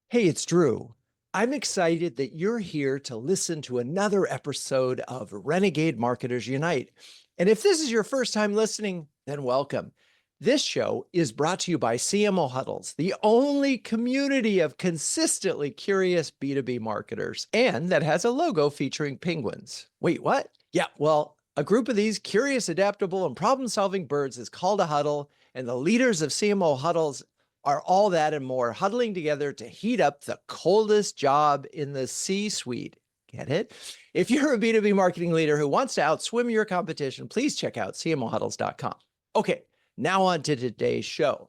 Hey, it's Drew. I'm excited that you're here to listen to another episode of Renegade Marketers Unite. And if this is your first time listening, then welcome. This show is brought to you by CMO Huddles, the only community of consistently curious B2B marketers, and that has a logo featuring penguins. Wait, what? Yeah, well, a group of these curious, adaptable, and problem solving birds is called a huddle, and the leaders of CMO Huddles are all that and more huddling together to heat up the coldest job in the C-suite. Get it? If you're a B2B marketing leader who wants to outswim your competition, please check out cmohuddles.com. Okay, now on to today's show.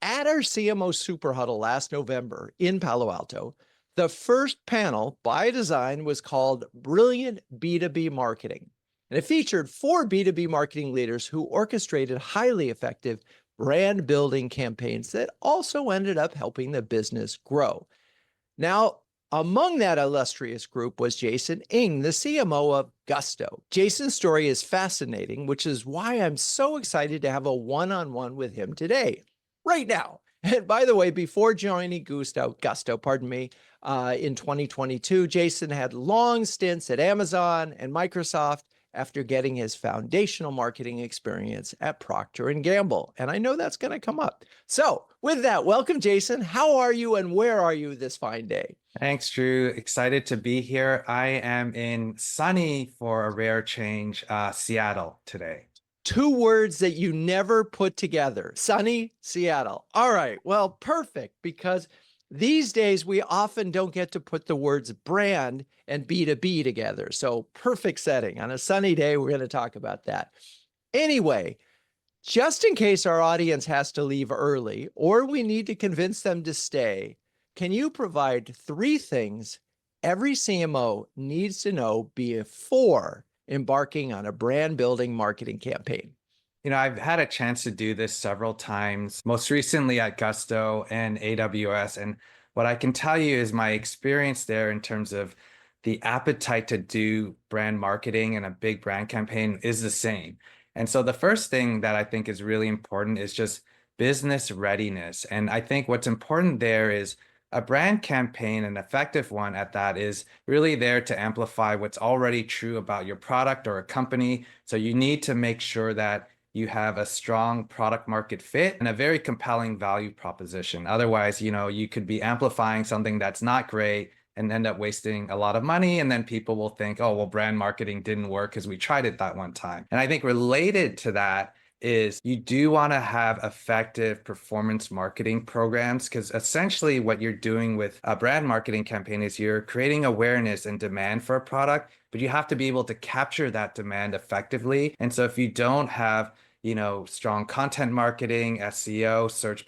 At our CMO Super Huddle last November in Palo Alto, the first panel by design was called Brilliant B2B Marketing. And it featured 4 B2B marketing leaders who orchestrated highly effective brand building campaigns that also ended up helping the business grow. Now, among that illustrious group was Jason Ng, the CMO of Gusto. Jason's story is fascinating, which is why I'm so excited to have a one-on-one with him today, right now. And by the way, before joining Gusto, in 2022, Jason had long stints at Amazon and Microsoft after getting his foundational marketing experience at Procter and Gamble. And I know that's going to come up. So with that, welcome, Jason. How are you and where are you this fine day? Thanks, Drew. Excited to be here. I am in sunny, for a rare change, Seattle today. 2 words that you never put together: sunny, Seattle. All right. Well, perfect, because these days we often don't get to put the words brand and B2B together. So perfect setting. On a sunny day, we're going to talk about that. Anyway, just in case our audience has to leave early or we need to convince them to stay, can you provide 3 things every CMO needs to know before embarking on a brand building marketing campaign? I've had a chance to do this several times, most recently at Gusto and AWS. And what I can tell you is my experience there in terms of the appetite to do brand marketing and a big brand campaign is the same. And so the first thing that I think is really important is just business readiness. And I think what's important there is a brand campaign, an effective one at that, is really there to amplify what's already true about your product or a company. So you need to make sure that you have a strong product market fit and a very compelling value proposition. Otherwise, you could be amplifying something that's not great and end up wasting a lot of money. And then people will think, oh, well, brand marketing didn't work because we tried it that one time. And I think related to that is you do want to have effective performance marketing programs, because essentially what you're doing with a brand marketing campaign is you're creating awareness and demand for a product, but you have to be able to capture that demand effectively. And so if you don't have, strong content marketing, SEO, search,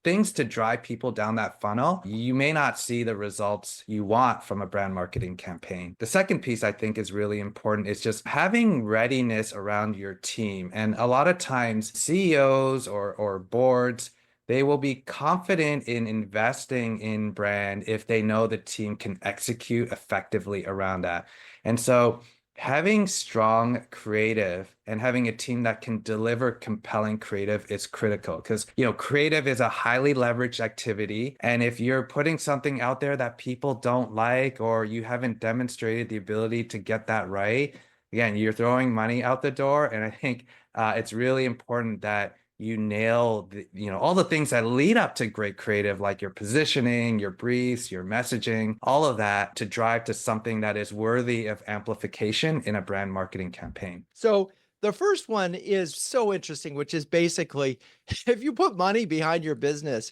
things to drive people down that funnel, you may not see the results you want from a brand marketing campaign. The second piece I think is really important is just having readiness around your team. And a lot of times CEOs or boards, they will be confident in investing in brand if they know the team can execute effectively around that. And so having strong creative and having a team that can deliver compelling creative is critical, because creative is a highly leveraged activity, and if you're putting something out there that people don't like or you haven't demonstrated the ability to get that right, again, you're throwing money out the door. And I think it's really important that you nail all the things that lead up to great creative, like your positioning, your briefs, your messaging, all of that, to drive to something that is worthy of amplification in a brand marketing campaign. So the first one is so interesting, which is basically, if you put money behind your business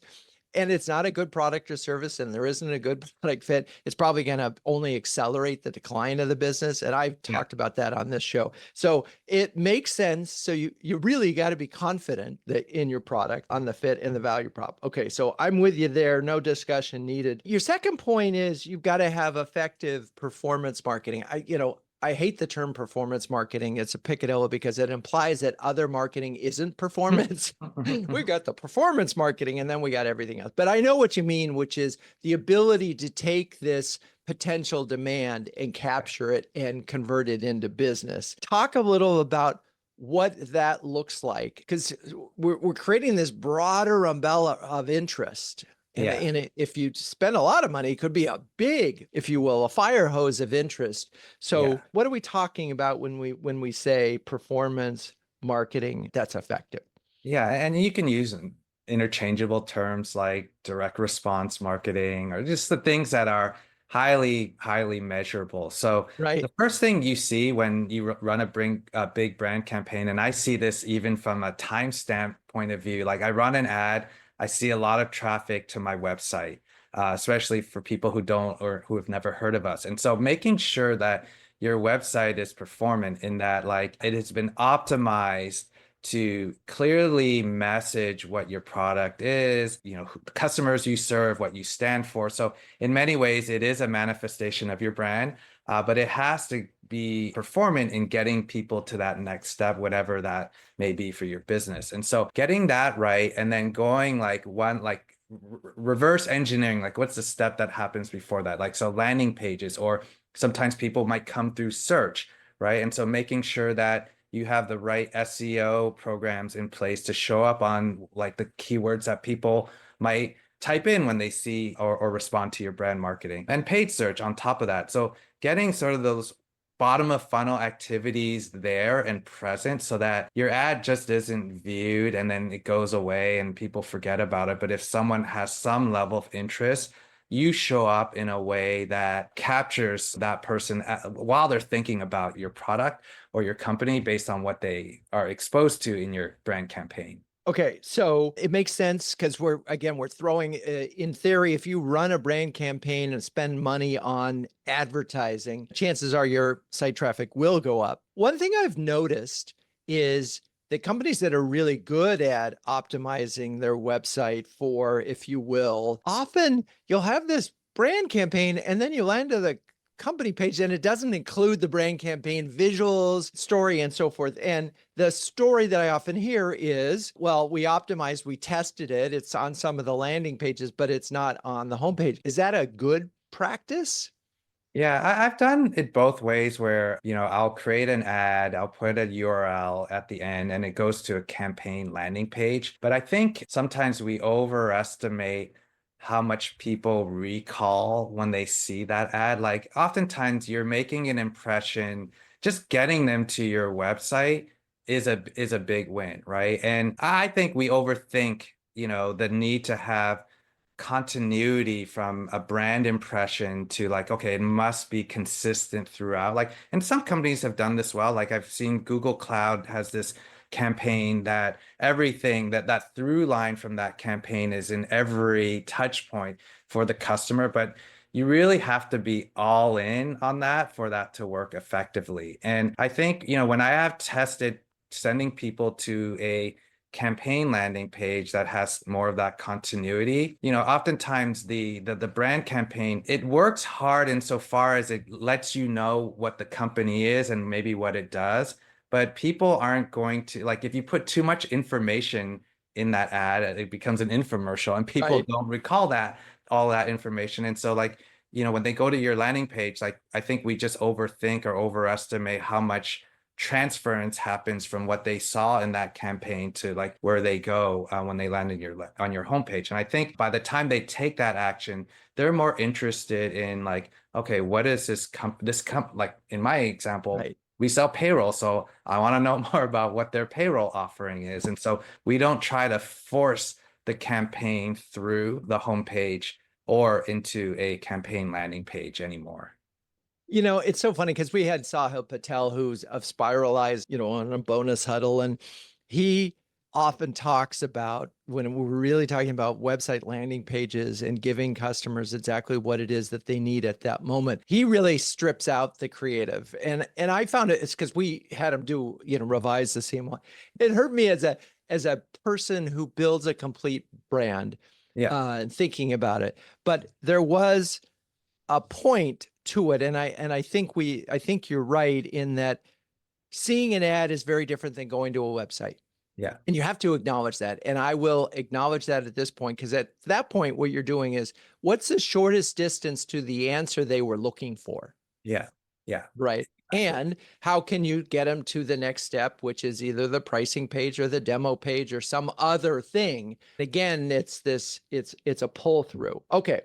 and it's not a good product or service and there isn't a good product fit, it's probably going to only accelerate the decline of the business. And I've Yeah. talked about that on this show. So it makes sense. So you really got to be confident that in your product, on the fit and the value prop. Okay, so I'm with you there. No discussion needed. Your second point is you've got to have effective performance marketing. I hate the term performance marketing. It's a picadillo because it implies that other marketing isn't performance. We've got the performance marketing and then we got everything else. But I know what you mean, which is the ability to take this potential demand and capture it and convert it into business. Talk a little about what that looks like, because we're creating this broader umbrella of interest. And, Yeah. if you spend a lot of money, it could be a big, if you will, a fire hose of interest. Yeah. So what are we talking about when we say performance marketing that's effective? Yeah, and you can use interchangeable terms like direct response marketing or just the things that are highly measurable. So the Right. first thing you see when you run a big brand campaign, and I see this even from a timestamp point of view, like I run an ad, I see a lot of traffic to my website, especially for people who don't or who have never heard of us. And so making sure that your website is performant in that like it has been optimized to clearly message what your product is, customers you serve, what you stand for. So in many ways, it is a manifestation of your brand, but it has to be performant in getting people to that next step, whatever that may be for your business. And so getting that right, and then going like reverse engineering, like what's the step that happens before that? Like, so landing pages, or sometimes people might come through search, right? And so making sure that you have the right SEO programs in place to show up on like the keywords that people might type in when they see or respond to your brand marketing, and paid search on top of that. So getting sort of those bottom of funnel activities there and present so that your ad just isn't viewed and then it goes away and people forget about it. But if someone has some level of interest, you show up in a way that captures that person while they're thinking about your product or your company based on what they are exposed to in your brand campaign. Okay, so it makes sense because we're throwing, in theory, if you run a brand campaign and spend money on advertising, chances are your site traffic will go up. One thing I've noticed is that companies that are really good at optimizing their website for, if you will, often you'll have this brand campaign and then you land to the company page and it doesn't include the brand campaign visuals, story, and so forth. And the story that I often hear is, well, we optimized, we tested it, it's on some of the landing pages, but it's not on the homepage. Is that a good practice? Yeah, I've done it both ways where, I'll create an ad, I'll put a URL at the end, and it goes to a campaign landing page. But I think sometimes we overestimate how much people recall when they see that ad. Like oftentimes you're making an impression, just getting them to your website is a big win, right? And I think we overthink, the need to have continuity from a brand impression to like, okay, it must be consistent throughout. Like, and some companies have done this well. Like I've seen Google Cloud has this campaign that everything that through line from that campaign is in every touch point for the customer. But you really have to be all in on that for that to work effectively. And I think, when I have tested sending people to a campaign landing page that has more of that continuity, oftentimes the brand campaign, it works hard insofar as it lets you know what the company is and maybe what it does. But people aren't going to, like, if you put too much information in that ad, it becomes an infomercial and people Right. don't recall all that information. And so like, when they go to your landing page, like I think we just overthink or overestimate how much transference happens from what they saw in that campaign to like where they go when they land on your homepage. And I think by the time they take that action, they're more interested in like, okay, what is like in my example, Right. we sell payroll, so I want to know more about what their payroll offering is. And so we don't try to force the campaign through the homepage or into a campaign landing page anymore. It's so funny because we had Sahil Patel, who's of Spiralized, on a bonus huddle, and he often talks about when we're really talking about website landing pages and giving customers exactly what it is that they need at that moment. He really strips out the creative, and I found it's because we had him do revise the same one. It hurt me as a person who builds a complete brand, Yeah, and thinking about it, but there was a point to it. I think you're right in that seeing an ad is very different than going to a website. yeah, And you have to acknowledge that. And I will acknowledge that at this point, because at that point, what you're doing is what's the shortest distance to the answer they were looking for? yeah, yeah. Right. And how can you get them to the next step, which is either the pricing page or the demo page or some other thing? Again, it's a pull through. Okay.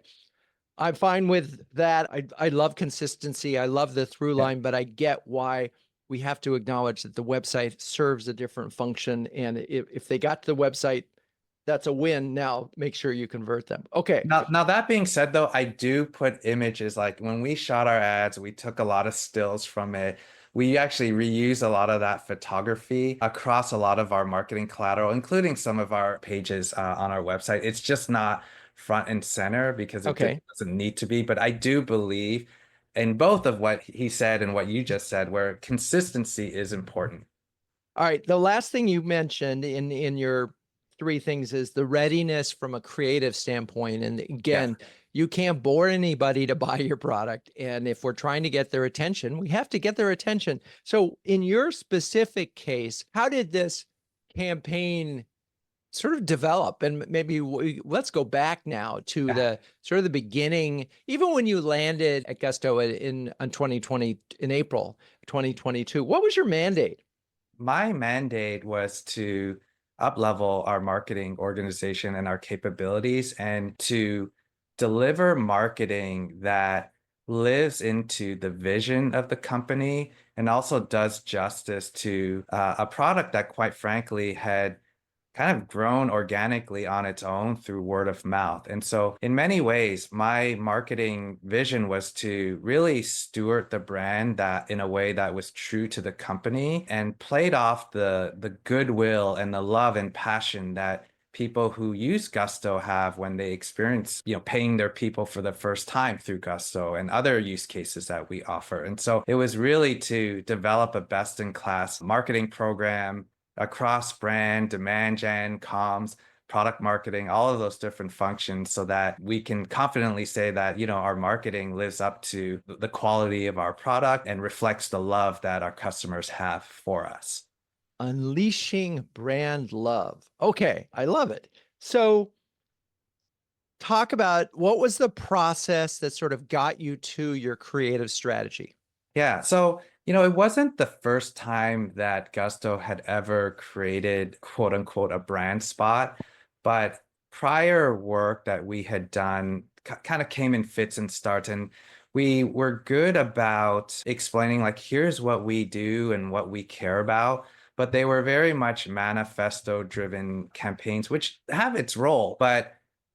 I'm fine with that. I love consistency. I love the through Yeah. line, but I get why we have to acknowledge that the website serves a different function. And if they got to the website, that's a win. Now make sure you convert them. Okay. Now that being said, though, I do put images like when we shot our ads, we took a lot of stills from it. We actually reuse a lot of that photography across a lot of our marketing collateral, including some of our pages on our website. It's just not front and center because it Okay. doesn't need to be. But I do believe in both of what he said and what you just said, where consistency is important. All right. The last thing you mentioned in your three things is the readiness from a creative standpoint. And Yeah. again, you can't bore anybody to buy your product. And if we're trying to get their attention, we have to get their attention. So in your specific case, how did this campaign sort of develop? And maybe let's go back now to Yeah. the sort of the beginning, even when you landed at Gusto in 2020, in April 2022. What was your mandate? My mandate was to up-level our marketing organization and our capabilities and to deliver marketing that lives into the vision of the company and also does justice to a product that, quite frankly, had kind of grown organically on its own through word of mouth. And so, in many ways, my marketing vision was to really steward the brand that in a way that was true to the company and played off the goodwill and the love and passion that people who use Gusto have when they experience, paying their people for the first time through Gusto and other use cases that we offer. And so it was really to develop a best-in-class marketing program across brand, demand gen, comms, product marketing, all of those different functions so that we can confidently say that, our marketing lives up to the quality of our product and reflects the love that our customers have for us. Unleashing brand love. Okay, I love it. So talk about what was the process that sort of got you to your creative strategy? Yeah. So, it wasn't the first time that Gusto had ever created quote unquote a brand spot, but prior work that we had done kind of came in fits and starts. And we were good about explaining, like, here's what we do and what we care about. But they were very much manifesto driven campaigns, which have its role. But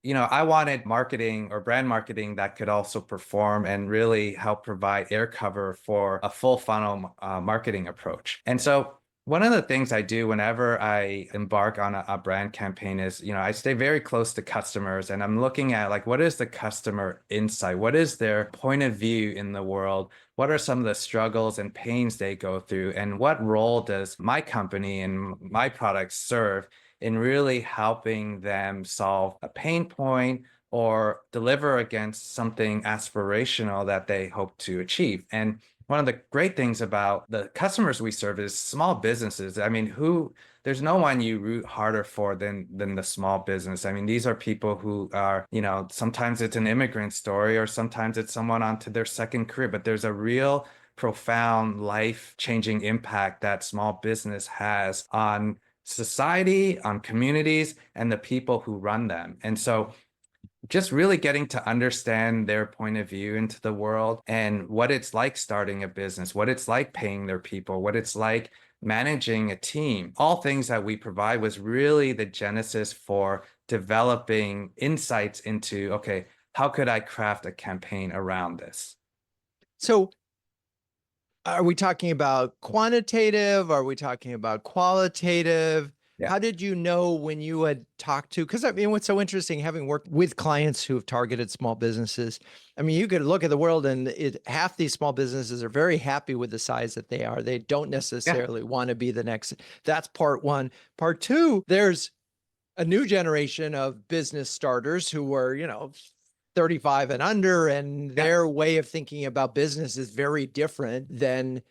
I wanted marketing or brand marketing that could also perform and really help provide air cover for a full funnel marketing approach. And so one of the things I do whenever I embark on a brand campaign is, I stay very close to customers and I'm looking at like, what is the customer insight? What is their point of view in the world? What are some of the struggles and pains they go through? And what role does my company and my products serve in really helping them solve a pain point or deliver against something aspirational that they hope to achieve? And one of the great things about the customers we serve is small businesses. I mean, there's no one you root harder for than the small business. I mean, these are people who are, sometimes it's an immigrant story or sometimes it's someone onto their second career, but there's a real profound life-changing impact that small business has on society, on communities, and the people who run them. And so just really getting to understand their point of view into the world and what it's like starting a business, what it's like paying their people, what it's like managing a team, all things that we provide was really the genesis for developing insights into, okay, how could I craft a campaign around this? So are we talking about quantitative? Are we talking about qualitative? Yeah. How did you know when you had talked to? Because I mean, what's so interesting, having worked with clients who have targeted small businesses, I mean, you could look at the world and half these small businesses are very happy with the size that they are. They don't Yeah. necessarily want to be the next. That's part one. Part two, there's a new generation of business starters who were, 35 and under, and Yeah. their way of thinking about business is very different than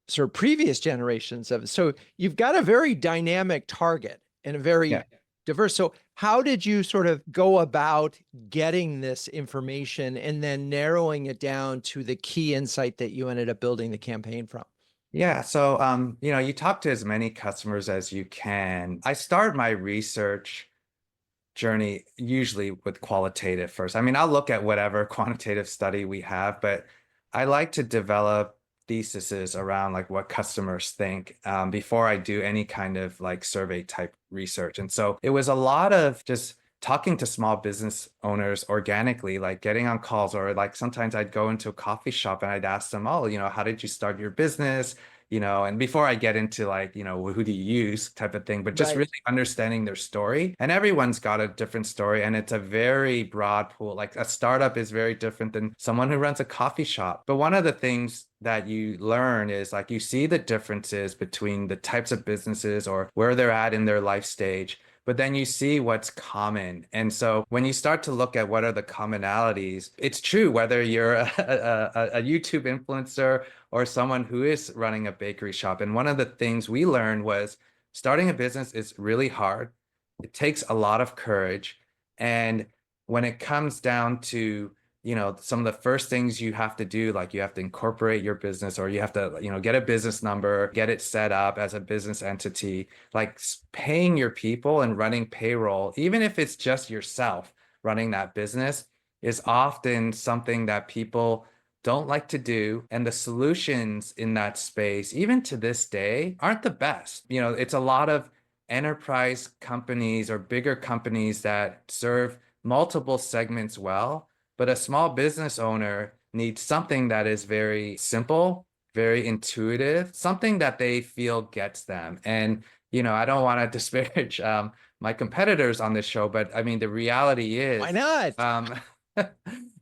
sort of previous generations of it. So you've got a very dynamic target and a very Yeah. diverse. So How did you sort of go about getting this information and then narrowing it down to the key insight that you ended up building the campaign from? Yeah, so you talk to as many customers as you can. I start my research journey usually with qualitative first. I mean, I'll look at whatever quantitative study we have, but I like to develop theses around like what customers think before I do any kind of like survey type research. And so it was a lot of just talking to small business owners organically, like getting on calls, or like sometimes I'd go into a coffee shop and I'd ask them, oh, how did you start your business? And before I get into like, who do you use type of thing, but just Right. really understanding their story. And everyone's got a different story, and it's a very broad pool. Like a startup is very different than someone who runs a coffee shop. But one of the things that you learn is like you see the differences between the types of businesses or where they're at in their life stage. But then you see what's common. And so when you start to look at what are the commonalities, it's true whether you're a YouTube influencer or someone who is running a bakery shop. And one of the things we learned was starting a business is really hard. It takes a lot of courage. And when it comes down to, some of the first things you have to do, like you have to incorporate your business, or you have to, get a business number, get it set up as a business entity, like paying your people and running payroll, even if it's just yourself running that business, is often something that people don't like to do. And the solutions in that space, even to this day, aren't the best. It's a lot of enterprise companies or bigger companies that serve multiple segments well, but a small business owner needs something that is very simple, very intuitive, something that they feel gets them. And, I don't want to disparage my competitors on this show, but I mean, the reality Why is, not? um,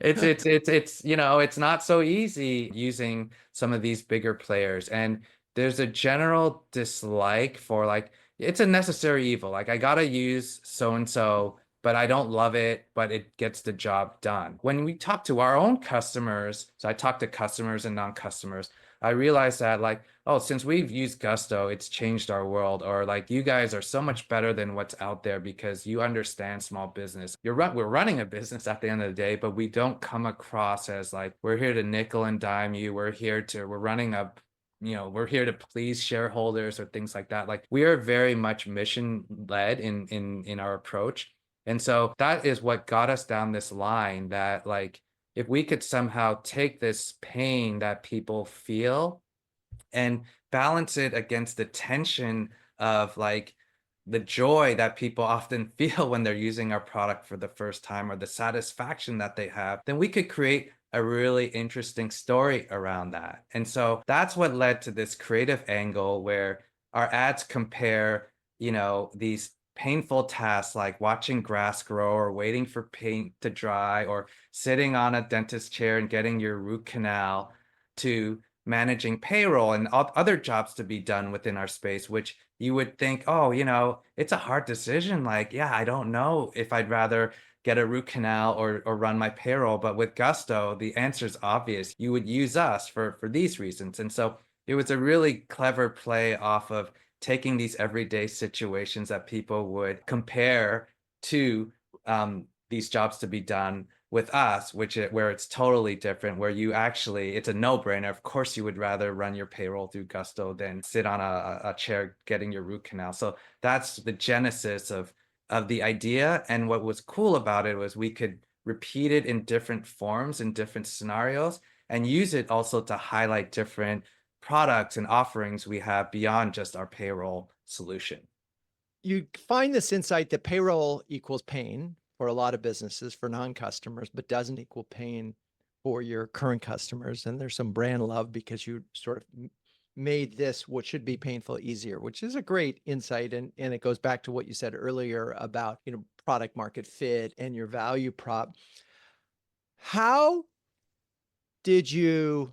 it's not so easy using some of these bigger players. And there's a general dislike for like, it's a necessary evil. Like I gotta use so and so, but I don't love it, but it gets the job done. When we talk to our own customers, so I talk to customers and non-customers, I realize that like, oh, since we've used Gusto, it's changed our world. Or like, you guys are so much better than what's out there because you understand small business. We're running a business at the end of the day, but we don't come across as like, we're here to nickel and dime you. We're running a we're here to please shareholders or things like that. Like we are very much mission led in our approach. And so that is what got us down this line that like if we could somehow take this pain that people feel and balance it against the tension of like the joy that people often feel when they're using our product for the first time, or the satisfaction that they have, then we could create a really interesting story around that. And so that's what led to this creative angle where our ads compare, these painful tasks like watching grass grow or waiting for paint to dry or sitting on a dentist chair and getting your root canal, to managing payroll and other jobs to be done within our space, which you would think, oh, it's a hard decision. Like, yeah, I don't know if I'd rather get a root canal or run my payroll. But with Gusto, the answer is obvious. You would use us for these reasons. And so it was a really clever play off of taking these everyday situations that people would compare to these jobs to be done with us, where it's totally different, where it's a no-brainer. Of course, you would rather run your payroll through Gusto than sit on a chair getting your root canal. So that's the genesis of the idea. And what was cool about it was we could repeat it in different forms, in different scenarios, and use it also to highlight different products and offerings we have beyond just our payroll solution. You find this insight that payroll equals pain for a lot of businesses for non-customers, but doesn't equal pain for your current customers. And there's some brand love because you sort of made this what should be painful easier, which is a great insight. And it goes back to what you said earlier about, product market fit and your value prop. How did you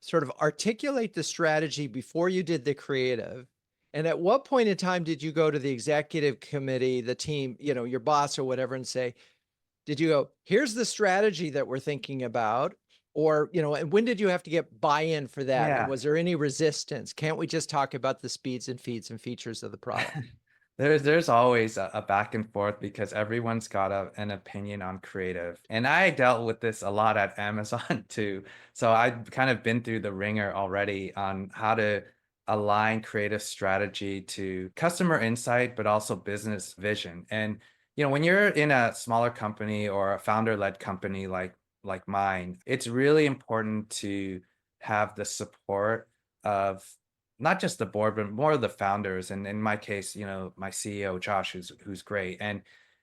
sort of articulate the strategy before you did the creative? And at what point in time did you go to the executive committee, the team, your boss or whatever, and say, did you go, here's the strategy that we're thinking about? Or, and when did you have to get buy-in for that? And Yeah. was there any resistance? Can't we just talk about the speeds and feeds and features of the product? There's always a back and forth because everyone's got an opinion on creative. And I dealt with this a lot at Amazon too. So I've kind of been through the ringer already on how to align creative strategy to customer insight, but also business vision. And when you're in a smaller company or a founder-led company like mine, it's really important to have the support of not just the board, but more of the founders. And in my case, my CEO, Josh, who's great. And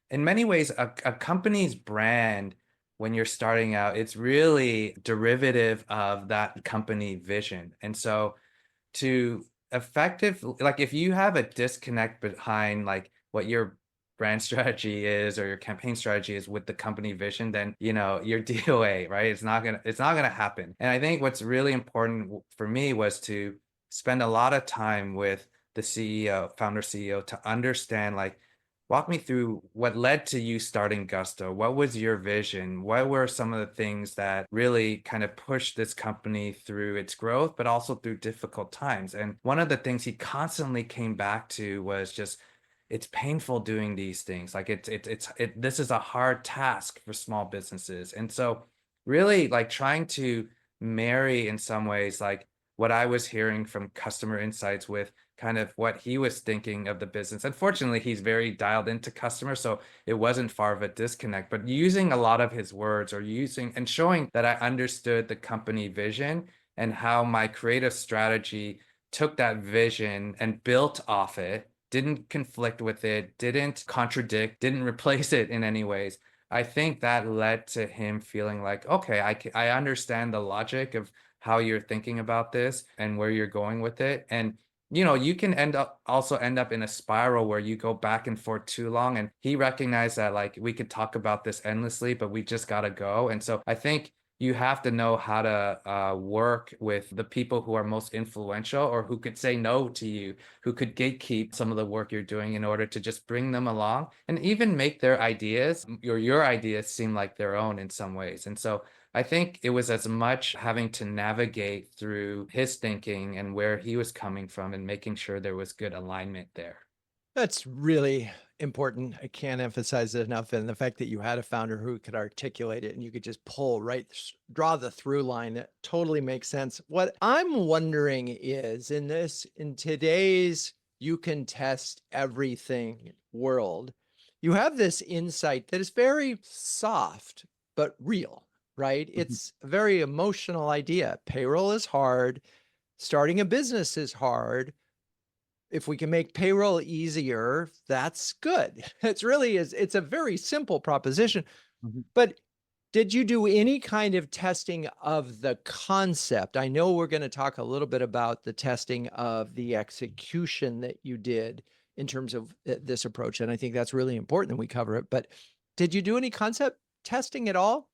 in many ways, a company's brand, when you're starting out, it's really derivative of that company vision. And so to effective like if you have a disconnect behind like what your brand strategy is or your campaign strategy is with the company vision, then your DOA, right? It's not gonna happen. And I think what's really important for me was to spend a lot of time with the CEO, founder CEO, to understand, like, walk me through what led to you starting Gusto. What was your vision? What were some of the things that really kind of pushed this company through its growth, but also through difficult times? And one of the things he constantly came back to was just, it's painful doing these things. Like this is a hard task for small businesses. And so really like trying to marry in some ways like what I was hearing from customer insights with kind of what he was thinking of the business. Unfortunately, he's very dialed into customer, so it wasn't far of a disconnect. But using a lot of his words or using and showing that I understood the company vision and how my creative strategy took that vision and built off it, didn't conflict with it, didn't contradict, didn't replace it in any ways. I think that led to him feeling like, okay, I understand the logic of how you're thinking about this and where you're going with it. And you can end up in a spiral where you go back and forth too long. And he recognized that like we could talk about this endlessly, but we just gotta go. And so I think you have to know how to work with the people who are most influential or who could say no to you, who could gatekeep some of the work you're doing in order to just bring them along and even make their ideas or your ideas seem like their own in some ways. And so I think it was as much having to navigate through his thinking and where he was coming from and making sure there was good alignment there. That's really important. I can't emphasize it enough. And the fact that you had a founder who could articulate it and you could just pull right, draw the through line, it totally makes sense. What I'm wondering is in today's you can test everything world, you have this insight that is very soft, but real, right? Mhm. It's a very emotional idea. Payroll is hard. Starting a business is hard. If we can make payroll easier, that's good. It's a very simple proposition. Mhm. But did you do any kind of testing of the concept? I know we're going to talk a little bit about the testing of the execution that you did in terms of this approach. And I think that's really important that we cover it. But did you do any concept testing at all?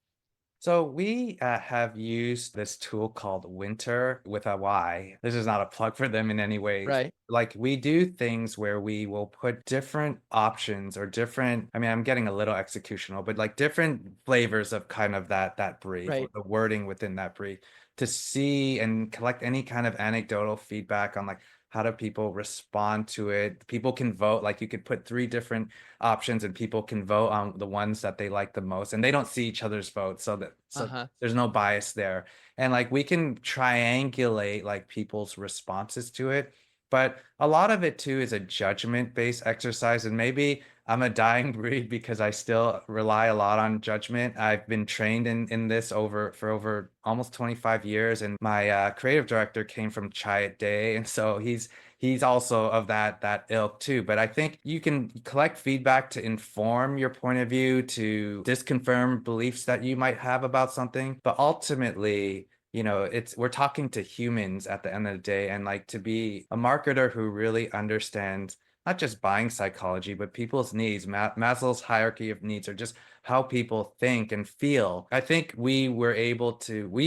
So we have used this tool called Winter with a Y. This is not a plug for them in any ways. Right, Like we do things where we will put different options or different, I mean, I'm getting a little executional, but like different flavors of kind of that brief or right. the wording within that brief to see and collect any kind of anecdotal feedback on like how do people respond to it. People can vote, like you could put three different options and people can vote on the ones that they like the most and they don't see each other's votes so Uh-huh. there's no bias there. And like we can triangulate like people's responses to it, but a lot of it too is a judgment based exercise. And maybe I'm a dying breed because I still rely a lot on judgment. I've been trained in this over almost 25 years, and my creative director came from Chiat Day, and so he's also of that ilk too. But I think you can collect feedback to inform your point of view, to disconfirm beliefs that you might have about something. But ultimately, it's we're talking to humans at the end of the day. And like to be a marketer who really understands not just buying psychology, but people's needs, Maslow's hierarchy of needs, or just how people think and feel. I think we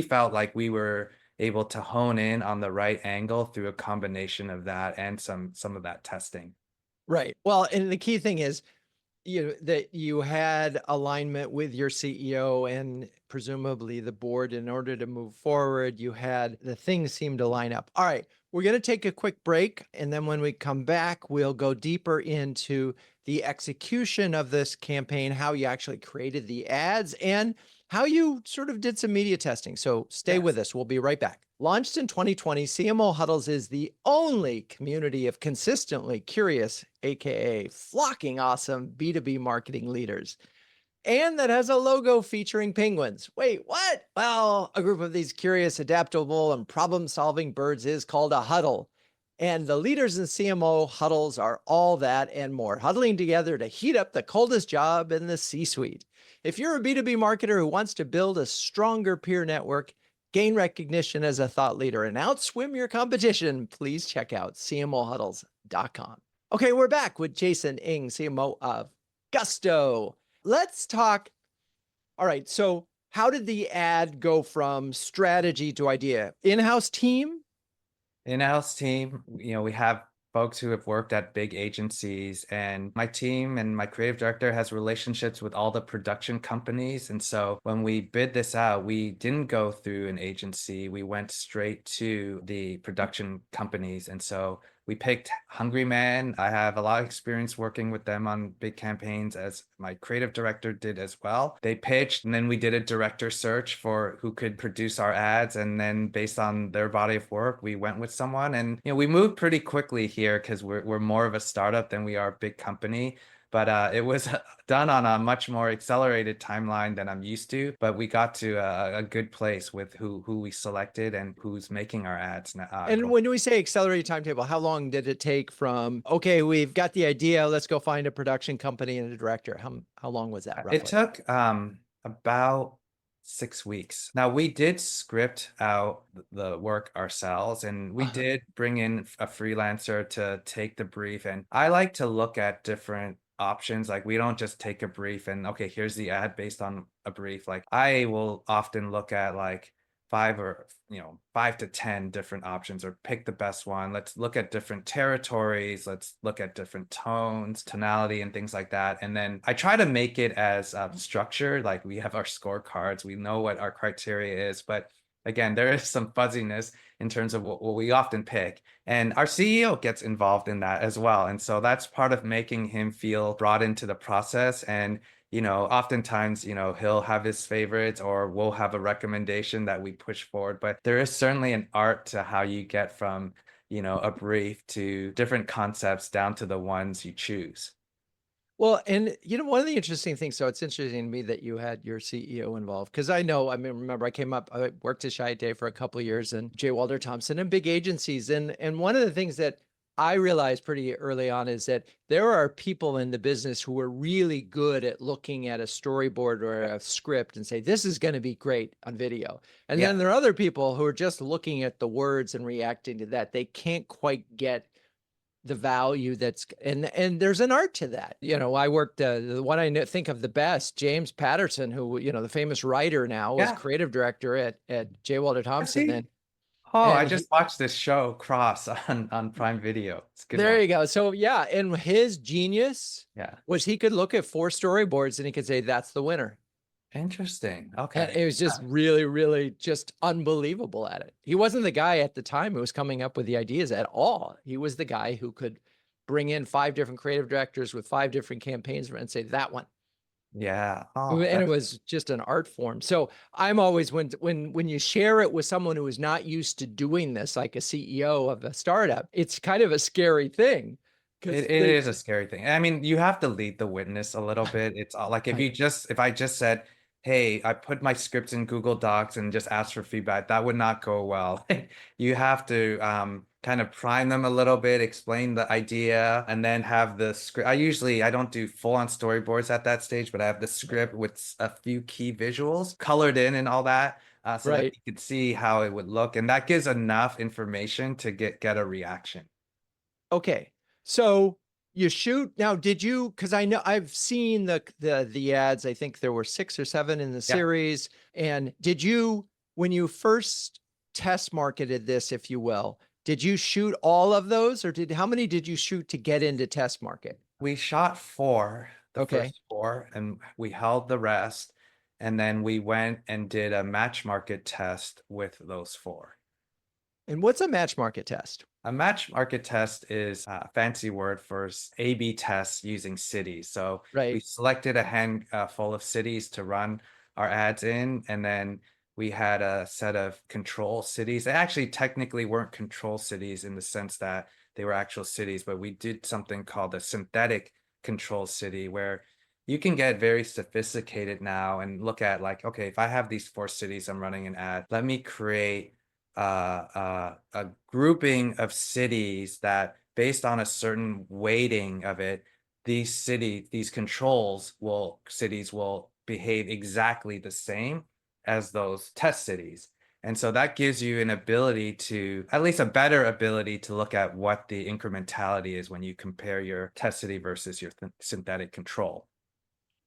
felt like we were able to hone in on the right angle through a combination of that and some of that testing. Right. Well, and the key thing is that you had alignment with your CEO and presumably the board in order to move forward. You had the things seem to line up. All right, we're going to take a quick break. And then when we come back, we'll go deeper into the execution of this campaign, how you actually created the ads, and how you sort of did some media testing. So stay Yes. with us. We'll be right back. Launched in 2020, CMO Huddles is the only community of consistently curious, AKA flocking awesome B2B marketing leaders, and that has a logo featuring penguins. Wait, what? Well, a group of these curious, adaptable, and problem solving birds is called a huddle. And the leaders in CMO huddles are all that and more, huddling together to heat up the coldest job in the C suite. If you're a B2B marketer who wants to build a stronger peer network, gain recognition as a thought leader, and outswim your competition, please check out cmohuddles.com. Okay, we're back with Jason Ng, CMO of Gusto. Let's talk. All right. So, how did the ad go from strategy to idea? In-house team? In-house team, we have folks who have worked at big agencies, and my team and my creative director has relationships with all the production companies. And so when we bid this out, we didn't go through an agency. We went straight to the production companies. And so we picked Hungry Man. I have a lot of experience working with them on big campaigns, as my creative director did as well. They pitched, and then we did a director search for who could produce our ads. And then based on their body of work, we went with someone. And we moved pretty quickly here because we're more of a startup than we are a big company. But it was done on a much more accelerated timeline than I'm used to. But we got to a good place with who we selected and who's making our ads now. And when we say accelerated timetable, how long did it take from, okay, we've got the idea, let's go find a production company and a director? How long was that It roughly? took about 6 weeks. Now, we did script out the work ourselves, and we Uh-huh. did bring in a freelancer to take the brief. And I like to look at different options. Like, we don't just take a brief and, okay, here's the ad based on a brief. Like, I will often look at like 5 to 10 different options, or pick the best one. Let's look at different territories. Let's look at different tones, tonality, and things like that. And then I try to make it as structured. Like, we have our scorecards, we know what our criteria is, but again, there is some fuzziness in terms of what we often pick. And our CEO gets involved in that as well. And so that's part of making him feel brought into the process. And oftentimes, he'll have his favorites, or we'll have a recommendation that we push forward. But there is certainly an art to how you get from, a brief to different concepts down to the ones you choose. Well, and one of the interesting things, so it's interesting to me that you had your CEO involved, because I mean, remember I worked at Day for a couple of years, and J. Walter Thompson and big agencies. And one of the things that I realized pretty early on is that there are people in the business who are really good at looking at a storyboard or a script and say, this is going to be great on video. And Yeah. then there are other people who are just looking at the words and reacting to that. They can't quite get the value and there's an art to that. I worked the one think of the best, James Patterson, who, the famous writer now, was Yeah. creative director at J. Walter Has Thompson. he? And Oh, I and just he watched this show Cross on Prime Video. It's a good there one. you go. So yeah, and his genius Yeah. was he could look at 4 storyboards and he could say, that's the winner. Interesting. And Okay. it was just really, really just unbelievable at it. He wasn't the guy at the time who was coming up with the ideas at all. He was the guy who could bring in 5 different creative directors with 5 different campaigns and say that one. Yeah. Oh, And it that's was just an art form. So I'm always, when you share it with someone who is not used to doing this, like a CEO of a startup, it's kind of a scary thing it, because it they is a scary thing. I mean, you have to lead the witness a little bit. It's like, right. if I just said, hey, I put my scripts in Google Docs and just ask for feedback, that would not go well. You have to kind of prime them a little bit, explain the idea, and then have the script. I don't do full on storyboards at that stage, but I have the script with a few key visuals colored in and all that. So that Right. you could see how it would look. And that gives enough information to get a reaction. Okay. So you shoot now, did you, because I know I've seen the ads, I think there were 6 or 7 in the Yeah. series. And did you, when you first test marketed this, if you will, did you shoot all of those, or how many did you shoot to get into test market? We shot 4. the Okay. first four, and we held the rest. And then we went and did a match market test with those four. And what's a match market test? A match market test is a fancy word for A/B tests using cities. So we Right. selected a handful of cities to run our ads in, and then we had a set of control cities. They actually technically weren't control cities in the sense that they were actual cities, but we did something called a synthetic control city where you can get very sophisticated now and look at like, okay, if I have these four cities I'm running an ad, let me create a grouping of cities that based on a certain weighting of it, these cities will behave exactly the same as those test cities. And so that gives you an ability to, at least a better ability to look at what the incrementality is when you compare your test city versus your synthetic control.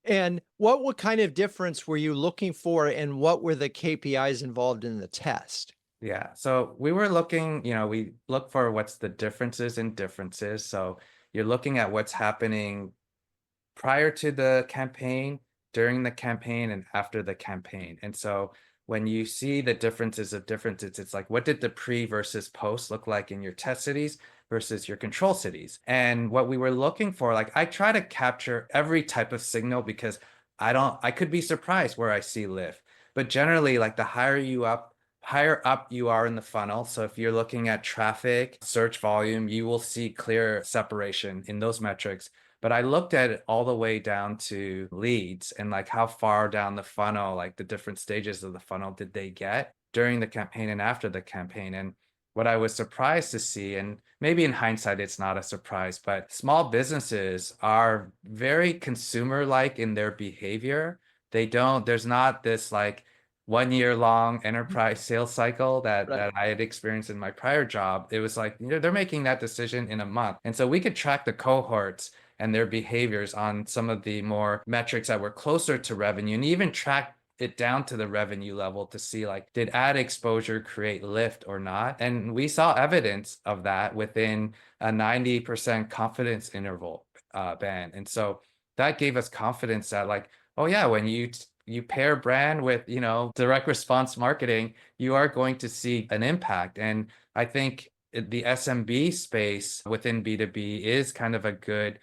And what kind of difference were you looking for, and what were the KPIs involved in the test? Yeah. So we were looking, we look for what's the differences in differences. So you're looking at what's happening prior to the campaign, during the campaign, and after the campaign. And so when you see the differences of differences, it's like, what did the pre versus post look like in your test cities versus your control cities? And what we were looking for, like, I try to capture every type of signal because I could be surprised where I see lift. But generally, like the higher up you are in the funnel. So if you're looking at traffic, search volume, you will see clear separation in those metrics. But I looked at it all the way down to leads and like how far down the funnel, like the different stages of the funnel did they get during the campaign and after the campaign. And what I was surprised to see, and maybe in hindsight, it's not a surprise, but small businesses are very consumer like in their behavior. There's not this like 1 year long enterprise sales cycle that Right. I had experienced in my prior job. It was like, they're making that decision in a month. And so we could track the cohorts and their behaviors on some of the more metrics that were closer to revenue and even track it down to the revenue level to see like, did ad exposure create lift or not? And we saw evidence of that within a 90% confidence interval band. And so that gave us confidence that like, oh yeah, when you pair brand with, direct response marketing, you are going to see an impact. And I think the SMB space within B2B is kind of a good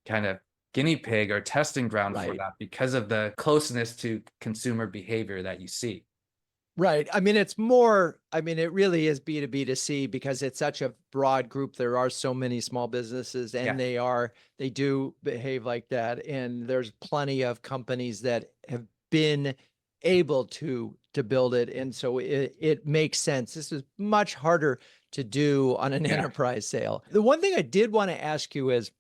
kind of guinea pig or testing ground for Right. that because of the closeness to consumer behavior that you see. Right. I mean, it really is B2B to C because it's such a broad group. There are so many small businesses Yeah. and they do behave like that. And there's plenty of companies that have been able to build it. And so it makes sense. This is much harder to do on an Yeah. enterprise sale. The one thing I did want to ask you is,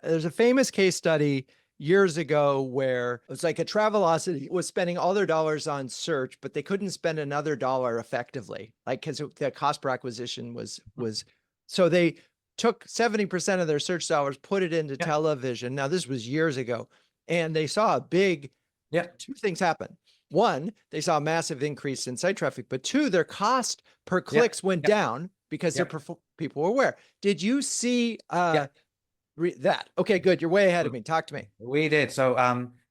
there's a famous case study years ago where it was like a Travelocity was spending all their dollars on search, but they couldn't spend another dollar effectively, like because the cost per acquisition was so they took 70% of their search dollars, put it into Yeah. television. Now this was years ago, and they saw a big Yeah. two things happen. One, they saw a massive increase in site traffic, but two, their cost per Yeah. clicks went Yeah. down because their Yeah. people were aware. Did you see Yeah. that? Okay, good. You're way ahead of So me. Talk to me. we did. So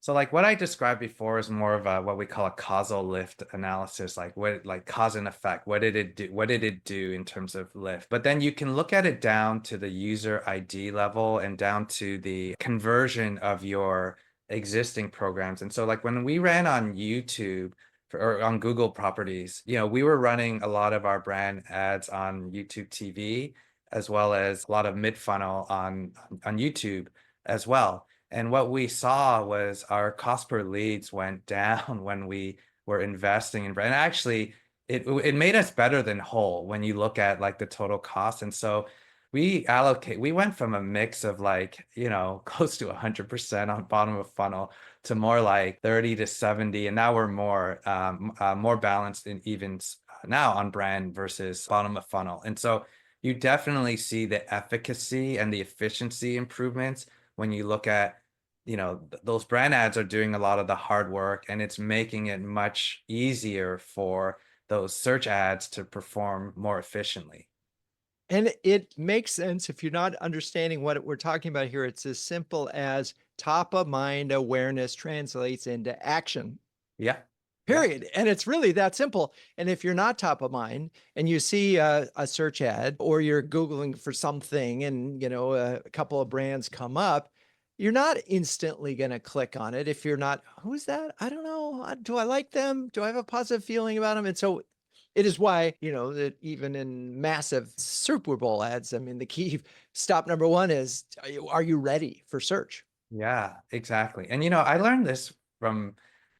like what I described before is more of a what we call a causal lift analysis, like cause and effect. What did it do? What did it do in terms of lift? But then you can look at it down to the user ID level and down to the conversion of your existing programs. And so like when we ran on YouTube or on Google properties, we were running a lot of our brand ads on YouTube TV as well as a lot of mid funnel on YouTube as well. And what we saw was our cost per leads went down when we were investing in brand. Actually, it made us better than whole when you look at like the total cost. And so we went from a mix of like, close to 100% on bottom of funnel to more like 30 to 70. And now we're more balanced and even now on brand versus bottom of funnel. And so you definitely see the efficacy and the efficiency improvements when you look at those brand ads are doing a lot of the hard work and it's making it much easier for those search ads to perform more efficiently. And it makes sense if you're not understanding what we're talking about here. It's as simple as top of mind awareness translates into action. Yeah. Yeah. Period. And it's really that simple. And if you're not top of mind and you see a search ad or you're Googling for something and, a couple of brands come up, you're not instantly going to click on it. If you're not, who's that? I don't know. Do I like them? Do I have a positive feeling about them? And so it is why, that even in massive Super Bowl ads, I mean, the key stop number one is, are you ready for search? Yeah, exactly. And I learned this from,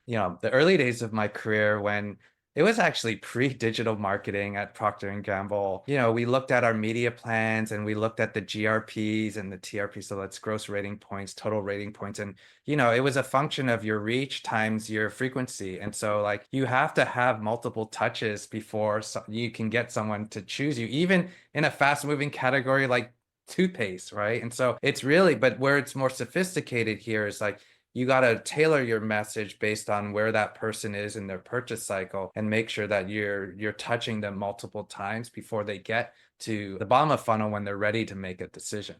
the early days of my career when it was actually pre-digital marketing at Procter and Gamble. We looked at our media plans and we looked at the GRPs and the TRPs, so that's gross rating points, total rating points. And, it was a function of your reach times your frequency. And so like you have to have multiple touches before you can get someone to choose you, even in a fast-moving category like toothpaste, right? And so it's really, but where it's more sophisticated here is like you got to tailor your message based on where that person is in their purchase cycle and make sure that you're touching them multiple times before they get to the bottom of funnel when they're ready to make a decision.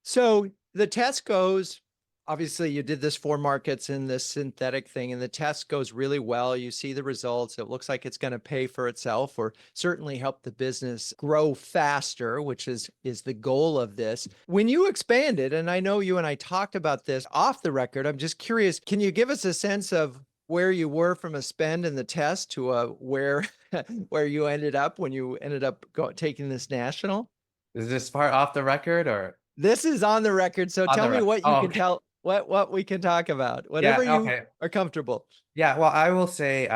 So the test goes, obviously, you did this 4 markets in this synthetic thing, and the test goes really well. You see the results. It looks like it's going to pay for itself or certainly help the business grow faster, which is the goal of this. When you expanded, and I know you and I talked about this off the record, I'm just curious, can you give us a sense of where you were from a spend in the test to where where you ended up when you ended up taking this national? Is this part off the record or This is on the record, so on tell the me record? what you Oh, can okay. tell what we can talk about, whatever Yeah, you okay. are comfortable. Yeah, well, I will say,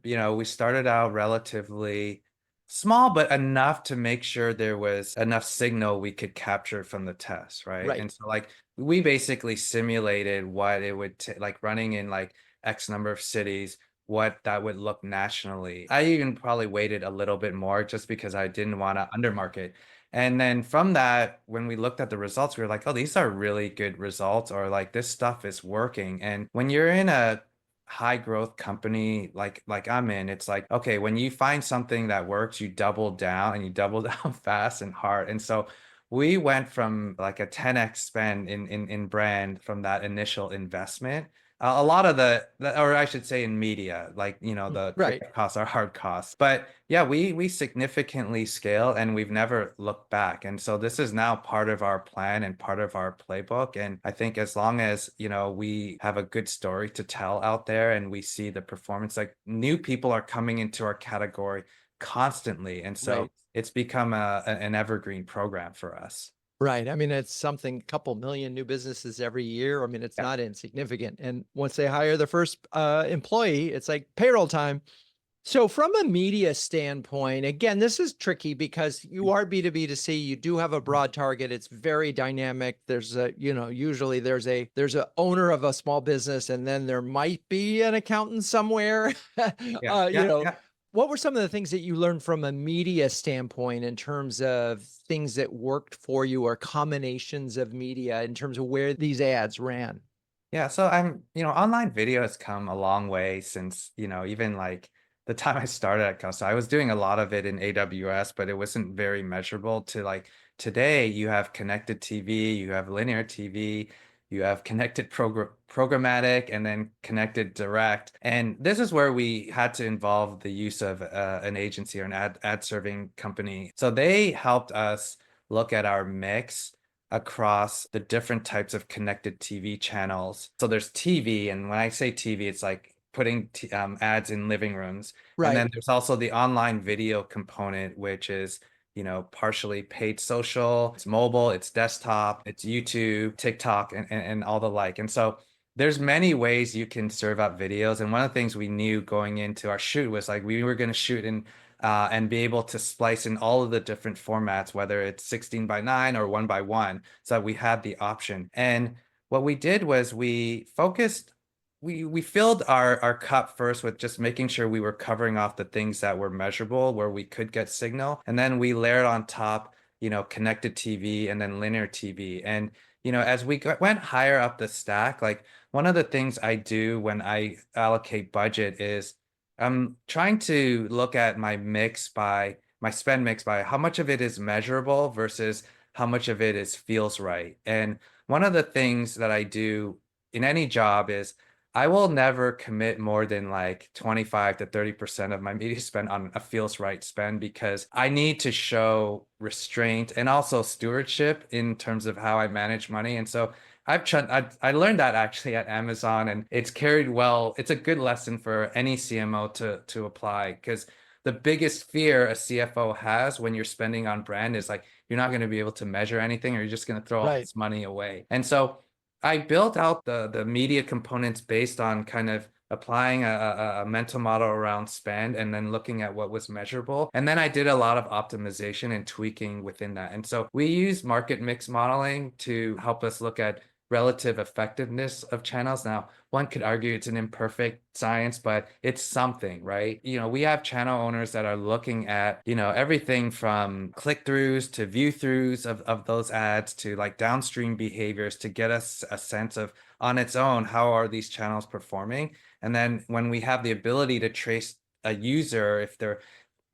we started out relatively small, but enough to make sure there was enough signal we could capture from the test, right? Right. And so, like, we basically simulated what it would take, like, running in like X number of cities, what that would look nationally. I even probably waited a little bit more just because I didn't want to undermarket. And then from that, when we looked at the results, we were like, oh, these are really good results, or like this stuff is working. And when you're in a high growth company like I'm in, it's like, okay, when you find something that works, you double down and you double down fast and hard. And so we went from like a 10x spend in brand from that initial investment. A lot of or I should say in media, like, the Right. creative costs are hard costs. But yeah, we significantly scale and we've never looked back. And so this is now part of our plan and part of our playbook. And I think as long as, we have a good story to tell out there and we see the performance, like new people are coming into our category constantly. And so Right. it's become an evergreen program for us. Right. I mean, it's something, a couple million new businesses every year. I mean, it's Yeah. not insignificant. And once they hire their first employee, it's like payroll time. So from a media standpoint, again, this is tricky because you are B2B to C. You do have a broad target. It's very dynamic. There's usually there's a owner of a small business, and then there might be an accountant somewhere. Yeah. Yeah. Yeah. What were some of the things that you learned from a media standpoint in terms of things that worked for you or combinations of media in terms of where these ads ran? Yeah, so online video has come a long way since, even like the time I started at Costa. I was doing a lot of it in AWS, but it wasn't very measurable to like today you have connected TV, you have linear TV, you have connected programmatic and then connected direct. And this is where we had to involve the use of an agency or an ad serving company. So they helped us look at our mix across the different types of connected TV channels. So there's TV, and when I say TV, it's like putting ads in living rooms. And then Right. there's also the online video component, which is, partially paid social, it's mobile, it's desktop, it's YouTube, TikTok, and all the like. And so there's many ways you can serve up videos. And one of the things we knew going into our shoot was like we were going to shoot in and be able to splice in all of the different formats, whether it's 16 by 9 or 1 by 1, so that we had the option. And what we did was we focused, we filled our cup first with just making sure we were covering off the things that were measurable, where we could get signal. And then we layered on top, connected TV and then linear TV. And, as we went higher up the stack, like one of the things I do when I allocate budget is I'm trying to look at my mix by my spend mix by how much of it is measurable versus how much of it is feels right. And one of the things that I do in any job is I will never commit more than like 25 to 30% of my media spend on a feels right spend because I need to show restraint and also stewardship in terms of how I manage money. And so I learned that actually at Amazon, and it's carried well. It's a good lesson for any CMO to apply, because the biggest fear a CFO has when you're spending on brand is like you're not going to be able to measure anything, or you're just going to throw all Right. this money away. And so I built out the media components based on kind of applying a mental model around spend and then looking at what was measurable. And then I did a lot of optimization and tweaking within that. And so we use market mix modeling to help us look at relative effectiveness of channels. Now, one could argue it's an imperfect science, but it's something, right? We have channel owners that are looking at, everything from click-throughs to view-throughs of those ads to like downstream behaviors to get us a sense of on its own, how are these channels performing? And then when we have the ability to trace a user, if they're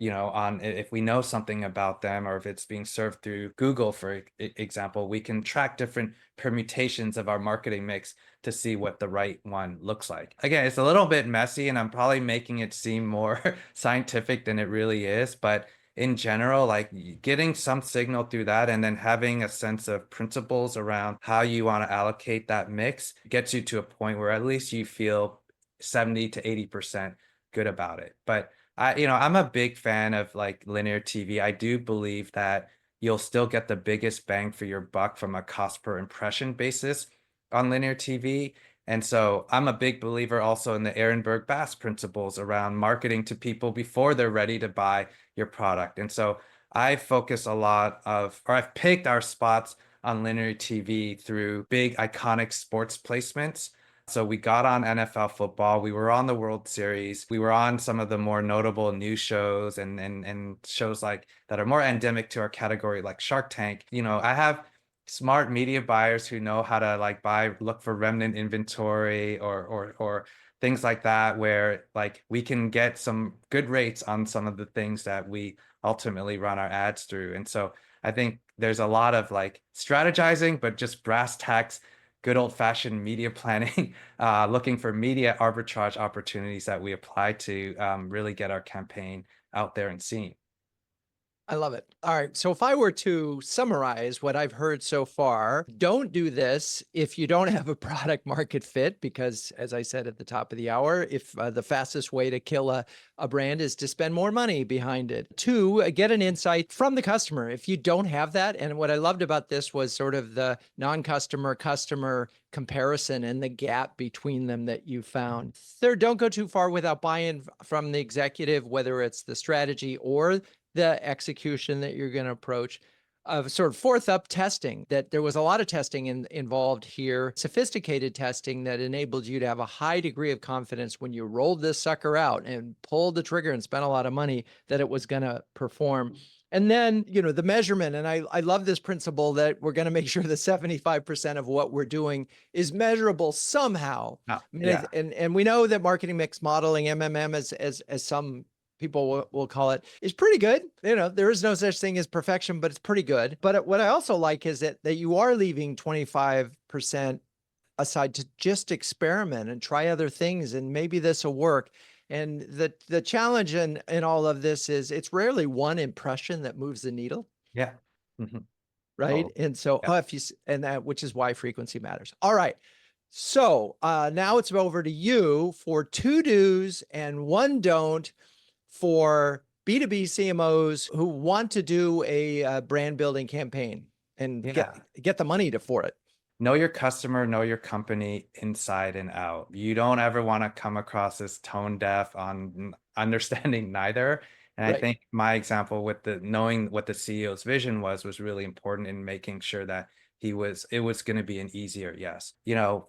on if we know something about them, or if it's being served through Google, for example, we can track different permutations of our marketing mix to see what the right one looks like. Again, it's a little bit messy and I'm probably making it seem more scientific than it really is, but in general, like getting some signal through that and then having a sense of principles around how you want to allocate that mix gets you to a point where at least you feel 70 to 80% good about it. But I'm a big fan of like linear TV. I do believe that you'll still get the biggest bang for your buck from a cost per impression basis on linear TV. And so I'm a big believer also in the Ehrenberg Bass principles around marketing to people before they're ready to buy your product. And so I focus a lot of, or I've picked our spots on linear TV through big iconic sports placements. So we got on NFL football. We were on the World Series. We were on some of the more notable news shows and shows like that are more endemic to our category, like Shark Tank. I have smart media buyers who know how to like look for remnant inventory or things like that, where like we can get some good rates on some of the things that we ultimately run our ads through. And so I think there's a lot of like strategizing, but just brass tacks, good old fashioned media planning, looking for media arbitrage opportunities that we apply to really get our campaign out there and seen. I love it. All right. So if I were to summarize what I've heard so far, don't do this if you don't have a product market fit, because as I said at the top of the hour, if the fastest way to kill a brand is to spend more money behind it. Two, get an insight from the customer. If you don't have that, and what I loved about this was sort of the non-customer customer comparison and the gap between them that you found. Third, don't go too far without buy-in from the executive, whether it's the strategy or the execution that you're going to approach. Sort of fourth up, testing, that there was a lot of testing involved here, sophisticated testing that enabled you to have a high degree of confidence when you rolled this sucker out and pulled the trigger and spent a lot of money that it was going to perform. And then, the measurement. And I love this principle that we're going to make sure that 75% of what we're doing is measurable somehow. Oh, I mean, yeah. and we know that marketing mix modeling, MMM, as some people will call it, is pretty good. There is no such thing as perfection, but it's pretty good. But what I also like is that you are leaving 25% aside to just experiment and try other things, and maybe this will work. And the challenge in all of this is it's rarely one impression that moves the needle, Yeah. Hmm. right? Totally. And so, Yeah. and that, which is why frequency matters. All right. So now it's over to you for two do's and one don't for B2B CMOs who want to do a brand building campaign and Yeah. get the money for it. Know your customer, know your company inside and out. You don't ever want to come across as tone deaf on understanding neither. And I Right. think my example with the knowing what the CEO's vision was really important in making sure that it was going to be an easier yes.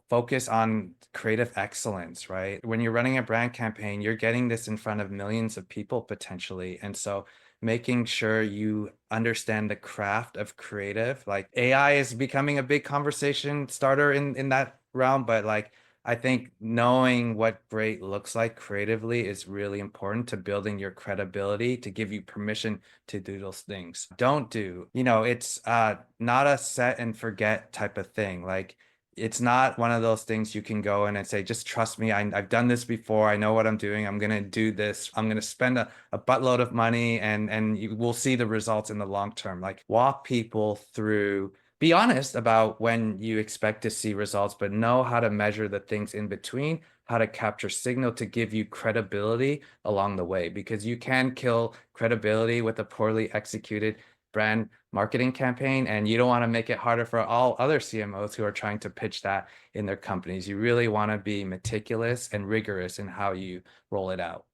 Focus on creative excellence, right? When you're running a brand campaign, you're getting this in front of millions of people potentially. And so making sure you understand the craft of creative. Like AI is becoming a big conversation starter in that realm, but like I think knowing what great looks like creatively is really important to building your credibility to give you permission to do those things. Don't do, it's not a set and forget type of thing. Like, it's not one of those things you can go in and say, just trust me. I've done this before. I know what I'm doing. I'm going to do this. I'm going to spend a buttload of money and you will see the results in the long term. Like, walk people through, be honest about when you expect to see results, but know how to measure the things in between, how to capture signal to give you credibility along the way, because you can kill credibility with a poorly executed brand marketing campaign. And you don't want to make it harder for all other CMOs who are trying to pitch that in their companies. You really want to be meticulous and rigorous in how you roll it out.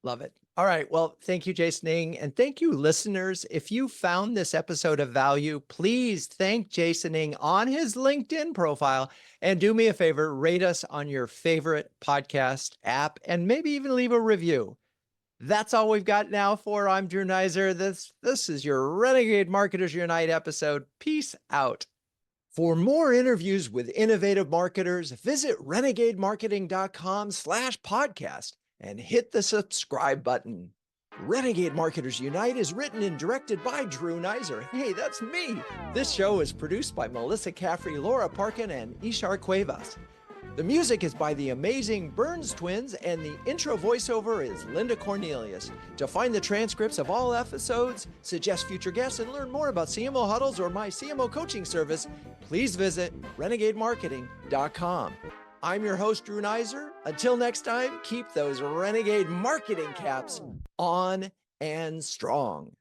Love it. All right. Well, thank you, Jason Ng. And thank you, listeners. If you found this episode of value, please thank Jason Ng on his LinkedIn profile. And do me a favor, rate us on your favorite podcast app and maybe even leave a review. That's all we've got now for I'm Drew Neiser. This is your Renegade Marketers Unite episode. Peace out. For more interviews with innovative marketers, visit renegademarketing.com/podcast and hit the subscribe button. Renegade Marketers Unite is written and directed by Drew Neiser. Hey, that's me. This show is produced by Melissa Caffrey, Laura Parkin, and Ishar Cuevas. The music is by the amazing Burns Twins, and the intro voiceover is Linda Cornelius. To find the transcripts of all episodes, suggest future guests, and learn more about CMO Huddles or my CMO coaching service, please visit renegademarketing.com. I'm your host, Drew Neiser. Until next time, keep those renegade marketing caps on and strong.